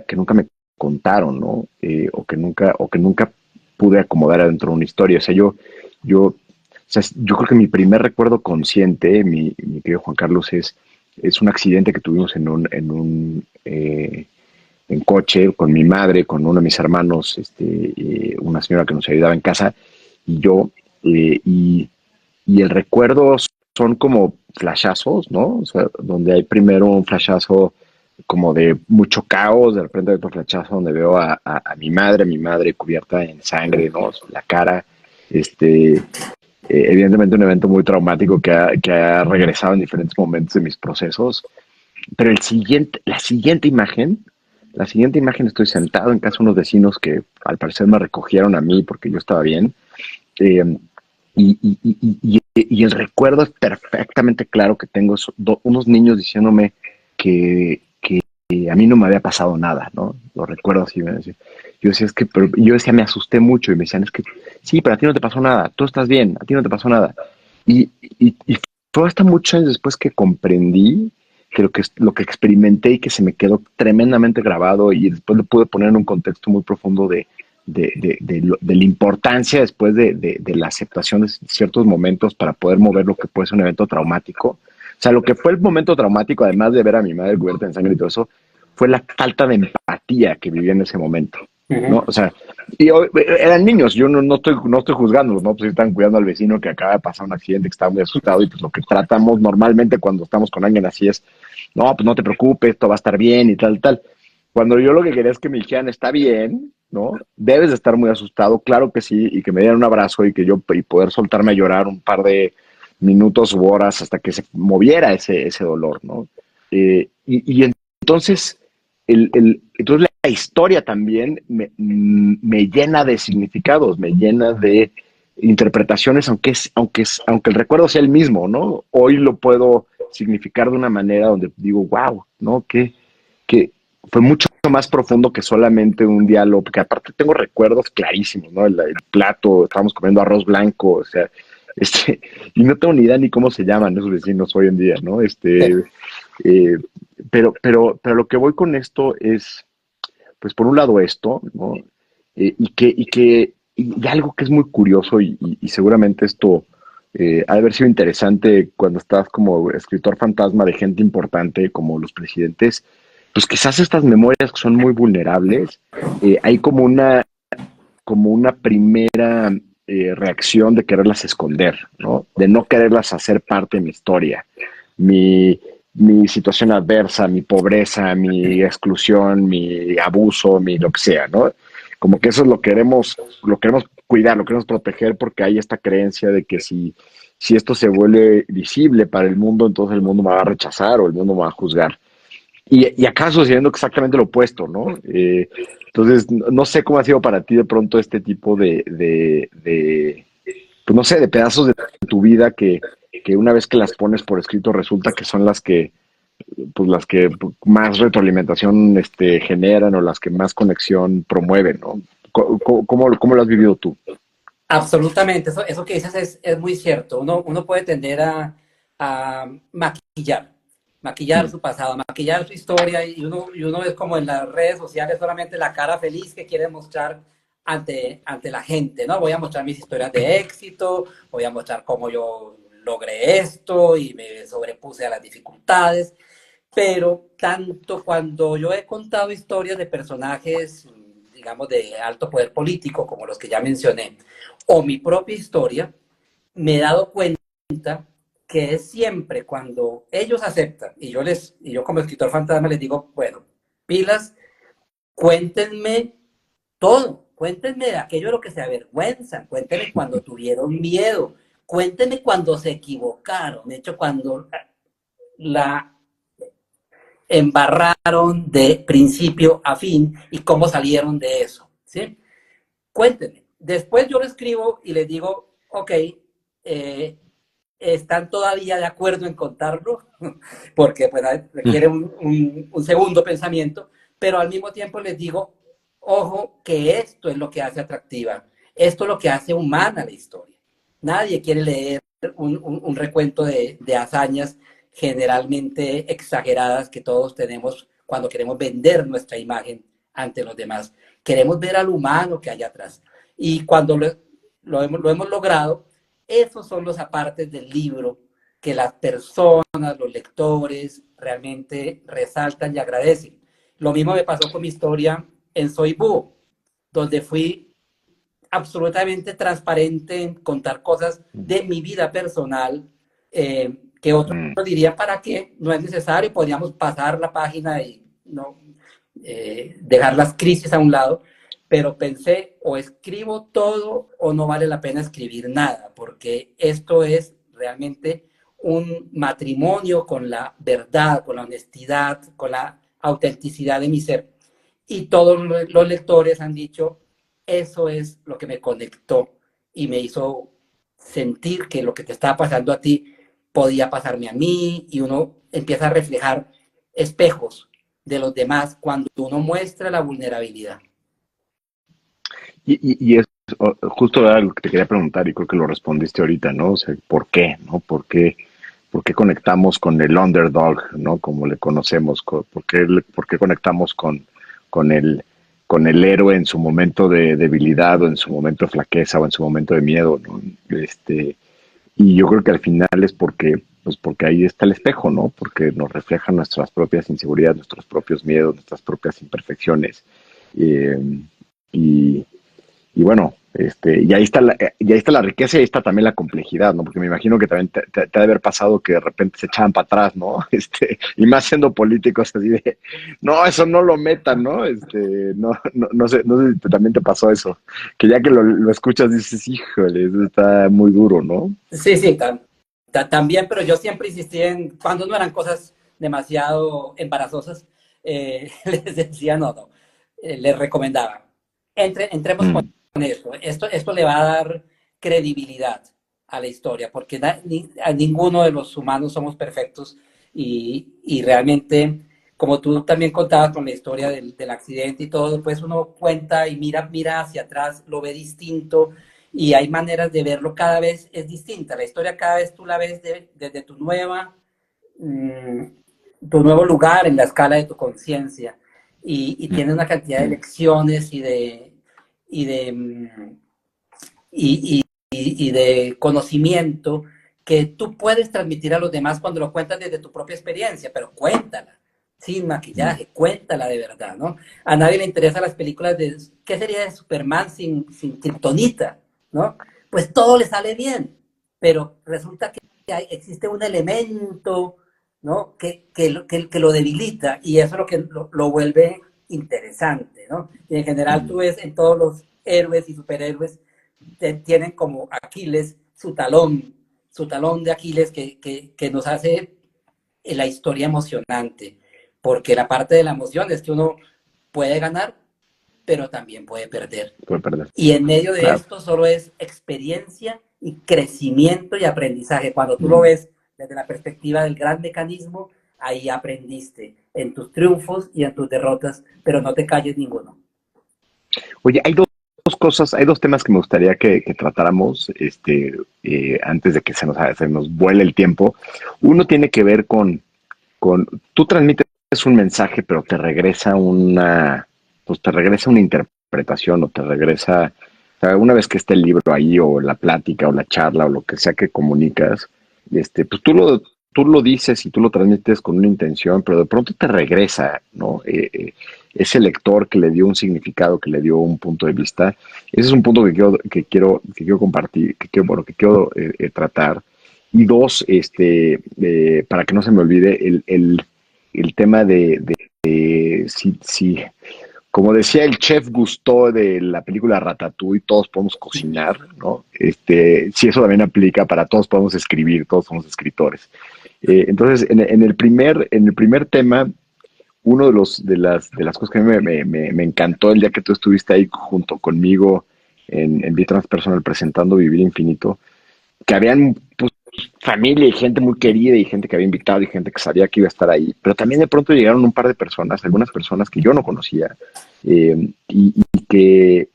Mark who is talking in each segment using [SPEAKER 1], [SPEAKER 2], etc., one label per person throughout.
[SPEAKER 1] que nunca me contaron, ¿no? O que nunca pude acomodar adentro de una historia. O sea, yo creo que mi primer recuerdo consciente, mi querido Juan Carlos, es un accidente que tuvimos en coche con mi madre, con uno de mis hermanos, una señora que nos ayudaba en casa, y yo, y el recuerdo son como flashazos, ¿no? O sea, donde hay primero un flashazo como de mucho caos, de repente hay otro flachazo donde veo a mi madre cubierta en sangre, ¿no? La cara, evidentemente un evento muy traumático que ha regresado en diferentes momentos de mis procesos, pero la siguiente imagen estoy sentado en casa de unos vecinos que al parecer me recogieron a mí porque yo estaba bien, eh, y el recuerdo es perfectamente claro que tengo unos niños diciéndome que a mí no me había pasado nada, ¿no? Lo recuerdo así, me decía. Yo decía, yo decía, me asusté mucho y me decían, es que sí, pero a ti no te pasó nada, tú estás bien, a ti no te pasó nada. Y fue hasta muchos años después que comprendí que lo que experimenté y que se me quedó tremendamente grabado y después lo pude poner en un contexto muy profundo de la importancia después de la aceptación de ciertos momentos para poder mover lo que puede ser un evento traumático. O sea, lo que fue el momento traumático, además de ver a mi madre cubierta en sangre y todo eso, fue la falta de empatía que viví en ese momento, ¿no?
[SPEAKER 2] Ujú.
[SPEAKER 1] O sea, eran niños, yo no estoy juzgándolos, ¿no? Pues están cuidando al vecino que acaba de pasar un accidente, que está muy asustado y pues lo que tratamos normalmente cuando estamos con alguien así es, no, pues no te preocupes, todo va a estar bien y tal, tal. Cuando yo lo que quería es que me dijeran, está bien, ¿no? Debes de estar muy asustado, claro que sí, y que me dieran un abrazo y poder soltarme a llorar un par de minutos u horas hasta que se moviera ese dolor, ¿no? Y entonces, entonces la historia también me llena de significados, me llena de interpretaciones, aunque el recuerdo sea el mismo, ¿no? Hoy lo puedo significar de una manera donde digo, wow, ¿no? Que fue mucho más profundo que solamente un diálogo, porque aparte tengo recuerdos clarísimos, ¿no? El plato, estábamos comiendo arroz blanco, o sea, este, y no tengo ni idea ni cómo se llaman esos vecinos hoy en día, ¿no? Eh, pero lo que voy con esto es, pues por un lado esto, ¿no? Y algo que es muy curioso y seguramente esto ha de haber sido interesante cuando estás como escritor fantasma de gente importante como los presidentes, pues quizás estas memorias que son muy vulnerables, hay como una primera reacción de quererlas esconder, ¿no? De no quererlas hacer parte de mi historia. Mi, mi situación adversa, mi pobreza, mi exclusión, mi abuso, mi lo que sea, ¿no? Como que eso lo queremos cuidar, lo queremos proteger porque hay esta creencia de que si esto se vuelve visible para el mundo, entonces el mundo me va a rechazar o el mundo me va a juzgar. Y acá sucediendo exactamente lo opuesto, ¿no? Entonces, no sé cómo ha sido para ti de pronto este tipo pues no sé, de pedazos de tu vida que una vez que las pones por escrito resulta que son las que más retroalimentación generan o las que más conexión promueven, ¿no? ¿Cómo lo has vivido tú?
[SPEAKER 2] Absolutamente, eso que dices es muy cierto. Uno puede tender a maquillar
[SPEAKER 1] Mm.
[SPEAKER 2] su pasado, maquillar su historia y uno es como en las redes sociales solamente la cara feliz que quiere mostrar ante la gente, ¿no? Voy a mostrar mis historias de éxito, voy a mostrar cómo yo logré esto y me sobrepuse a las dificultades, pero tanto cuando yo he contado historias de personajes, digamos, de alto poder político, como los que ya mencioné, o mi propia historia, me he dado cuenta que es siempre cuando ellos aceptan, y yo como escritor fantasma les digo, bueno, pilas, cuéntenme todo, cuéntenme de aquello de lo que se avergüenzan, cuéntenme cuando tuvieron miedo, cuéntenme cuando se equivocaron, de hecho, cuando la embarraron de principio a fin y cómo salieron de eso, ¿sí? Cuéntenme. Después yo lo escribo y les digo, ok, ¿están todavía de acuerdo en contarlo? Porque pues, requiere un segundo pensamiento, pero al mismo tiempo les digo, ojo, que esto es lo que hace atractiva, esto es lo que hace humana la historia. Nadie quiere leer un recuento de hazañas generalmente exageradas que todos tenemos cuando queremos vender nuestra imagen ante los demás. Queremos ver al humano que hay atrás. Y cuando lo hemos logrado, esos son los apartes del libro que las personas, los lectores, realmente resaltan y agradecen. Lo mismo me pasó con mi historia en Soy Búho, donde fui absolutamente transparente en contar cosas de mi vida personal, que otros dirían para qué, no es necesario, podríamos pasar la página y no dejar las crisis a un lado, pero pensé o escribo todo o no vale la pena escribir nada, porque esto es realmente un matrimonio con la verdad, con la honestidad, con la autenticidad de mi ser. Y todos los lectores han dicho, eso es lo que me conectó y me hizo sentir que lo que te estaba pasando a ti podía pasarme a mí, y uno empieza a reflejar espejos de los demás cuando uno muestra la vulnerabilidad.
[SPEAKER 1] Y es justo era lo que te quería preguntar y creo que lo respondiste ahorita, ¿no? O sea, ¿por qué, no? ¿Por qué conectamos con el underdog, ¿no? Como le conocemos? ¿Por qué conectamos con con el héroe en su momento de debilidad o en su momento de flaqueza o en su momento de miedo, ¿no? Y yo creo que al final es porque ahí está el espejo, ¿no? Porque nos refleja nuestras propias inseguridades, nuestros propios miedos, nuestras propias imperfecciones. Eh, y, y bueno, y ahí está la riqueza y ahí está también la complejidad, ¿no? Porque me imagino que también te ha de haber pasado que de repente se echaban para atrás, ¿no? Y más siendo políticos así de, no, eso no lo metan, ¿no? No sé si también te pasó eso, que ya que lo escuchas dices, híjole, eso está muy duro, ¿no?
[SPEAKER 2] Sí, sí, también, pero yo siempre insistí en, cuando no eran cosas demasiado embarazosas, les decía no, les recomendaba, entremos con
[SPEAKER 1] Mm,
[SPEAKER 2] esto. Esto le va a dar credibilidad a la historia, porque a ninguno de los humanos somos perfectos, y realmente, como tú también contabas con la historia del accidente y todo, pues uno cuenta y mira hacia atrás, lo ve distinto, y hay maneras de verlo, cada vez es distinta. La historia cada vez tú la ves desde mm, tu nuevo lugar en la escala de tu conciencia, y
[SPEAKER 1] mm,
[SPEAKER 2] tiene una cantidad de lecciones y de, mm, y, y de conocimiento que tú puedes transmitir a los demás cuando lo cuentas desde tu propia experiencia, pero cuéntala sin
[SPEAKER 1] mm,
[SPEAKER 2] maquillaje, cuéntala de verdad, ¿no? A nadie le interesan las películas de ¿qué sería de Superman sin kriptonita, ¿no? Pues todo le sale bien, pero resulta que existe un elemento, ¿no? Que lo debilita, y eso es lo que lo vuelve interesante, ¿no? Y en general tú
[SPEAKER 1] mm.
[SPEAKER 2] ves en todos los héroes y superhéroes, tienen como Aquiles su talón de Aquiles que nos hace la historia emocionante, porque la parte de la emoción es que uno puede ganar, pero también puede perder.
[SPEAKER 1] Puede perder,
[SPEAKER 2] Y en medio de
[SPEAKER 1] claro.
[SPEAKER 2] esto solo es experiencia y crecimiento y aprendizaje. Cuando tú lo
[SPEAKER 1] Mm.
[SPEAKER 2] ves desde la perspectiva del gran mecanismo, ahí aprendiste en tus triunfos y en tus derrotas, pero no te calles ninguno.
[SPEAKER 1] Oye, hay dos cosas, hay dos temas que me gustaría que tratáramos antes de que se nos vuele el tiempo. Uno tiene que ver tú transmites un mensaje, pero pues te regresa una interpretación o te regresa, o sea, una vez que esté el libro ahí o la plática o la charla o lo que sea que comunicas, pues tú lo dices y tú lo transmites con una intención, pero de pronto te regresa, ¿no? Ese lector que le dio un significado, que le dio un punto de vista. Ese es un punto que quiero compartir, que quiero tratar. Y dos, para que no se me olvide, el tema de si, como decía el chef Gusteau de la película Ratatouille, todos podemos cocinar, ¿no? Si eso también aplica para todos podemos escribir, todos somos escritores. Entonces, en el primer tema, uno de las cosas que a mí me encantó el día que tú estuviste ahí junto conmigo en Transpersonal presentando Vivir Infinito, que habían pues, familia y gente muy querida y gente que había invitado y gente que sabía que iba a estar ahí, pero también de pronto llegaron un par de personas, algunas personas que yo no conocía, y que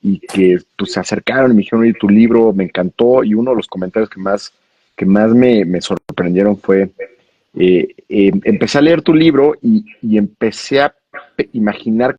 [SPEAKER 1] pues, se acercaron y me dijeron, oye, tu libro me encantó, y uno de los comentarios que más me sorprendieron fue, empecé a leer tu libro y empecé imaginar